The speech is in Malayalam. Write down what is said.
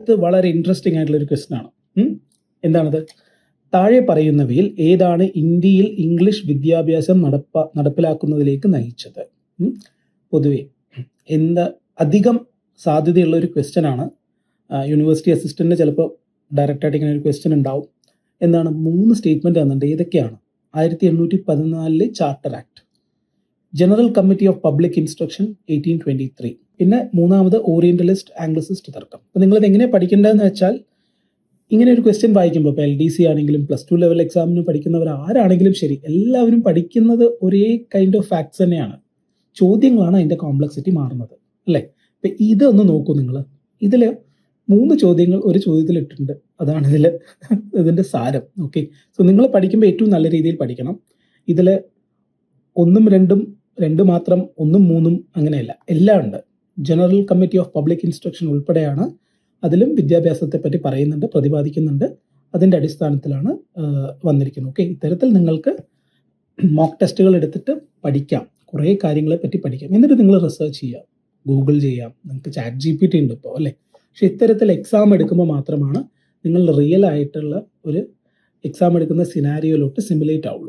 ഇത് വളരെ ഇൻട്രസ്റ്റിംഗ് ആയിട്ടുള്ള ഒരു ക്വസ്റ്റൻ ആണ്. എന്താണത്? താഴെ പറയുന്നവയിൽ ഏതാണ് ഇന്ത്യയിൽ ഇംഗ്ലീഷ് വിദ്യാഭ്യാസം നടപ്പിലാക്കുന്നതിലേക്ക് നയിച്ചത്? പൊതുവെ അധികം സാധ്യതയുള്ള ഒരു ക്വസ്റ്റ്യൻ ആണ്. യൂണിവേഴ്സിറ്റി അസിസ്റ്റന്റിന് ചിലപ്പോൾ ഡയറക്റ്റായിട്ട് ഇങ്ങനെ ഒരു ക്വസ്റ്റ്യൻ ഉണ്ടാവും. എന്താണ്? 3 സ്റ്റേറ്റ്മെന്റ് തന്നിട്ടുണ്ട്. ഏതൊക്കെയാണ്? 1814 charter act, general committee of public instruction 1823, പിന്നെ മൂന്നാമത് ഓറിയന്റലിസ്റ്റ് ആംഗ്ലസിസ്റ്റ് തർക്കം. അപ്പോൾ നിങ്ങളിത് എങ്ങനെ പഠിക്കേണ്ടതെന്ന് വെച്ചാൽ, ഇങ്ങനെ ഒരു ക്വസ്റ്റ്യൻ വായിക്കുമ്പോൾ ഇപ്പോൾ LDC ആണെങ്കിലും +2 ലെവൽ എക്സാമിന് പഠിക്കുന്നവർ ആരാണെങ്കിലും ശരി, എല്ലാവരും പഠിക്കുന്നത് ഒരേ കൈൻഡ് ഓഫ് ഫാക്ട്സ് തന്നെയാണ്. ചോദ്യങ്ങളാണ് അതിൻ്റെ കോംപ്ലക്സിറ്റി മാറുന്നത്, അല്ലേ? ഇപ്പം ഇതൊന്ന് നോക്കൂ നിങ്ങൾ. ഇതിൽ 3 ചോദ്യങ്ങൾ ഒരു ചോദ്യത്തിൽ ഇട്ടിട്ടുണ്ട്. അതാണ് ഇതിൻ്റെ സാരം. ഓക്കെ, സോ നിങ്ങൾ പഠിക്കുമ്പോൾ ഏറ്റവും നല്ല രീതിയിൽ പഠിക്കണം. ഇതിൽ 1ഉം 2ഉം 2 മാത്രം 1ഉം 3ഉം അങ്ങനെയല്ല, എല്ലാം ഉണ്ട്. General committee of public instruction ഉൾപ്പെടെയാണ്. അതിലും വിദ്യാഭ്യാസത്തെ പറ്റി പറയുന്നുണ്ട്, പ്രതിപാദിക്കുന്നുണ്ട്. അതിൻ്റെ അടിസ്ഥാനത്തിലാണ് വന്നിരിക്കുന്നത്. ഓക്കെ, ഇത്തരത്തിൽ നിങ്ങൾക്ക് മോക്ക് ടെസ്റ്റുകൾ എടുത്തിട്ട് പഠിക്കാം, കുറേ കാര്യങ്ങളെ പറ്റി പഠിക്കാം. എന്നിട്ട് നിങ്ങൾ റിസർച്ച് ചെയ്യാം, ഗൂഗിൾ ചെയ്യാം, നിങ്ങൾക്ക് ChatGPT ഉണ്ട് ഇപ്പോൾ, അല്ലേ? പക്ഷെ ഇത്തരത്തിൽ എക്സാം എടുക്കുമ്പോൾ മാത്രമാണ് നിങ്ങൾ റിയൽ ആയിട്ടുള്ള ഒരു എക്സാം എടുക്കുന്ന സിനാരിയോയിലോട്ട് സിമുലേറ്റ് ആവുള്ളൂ.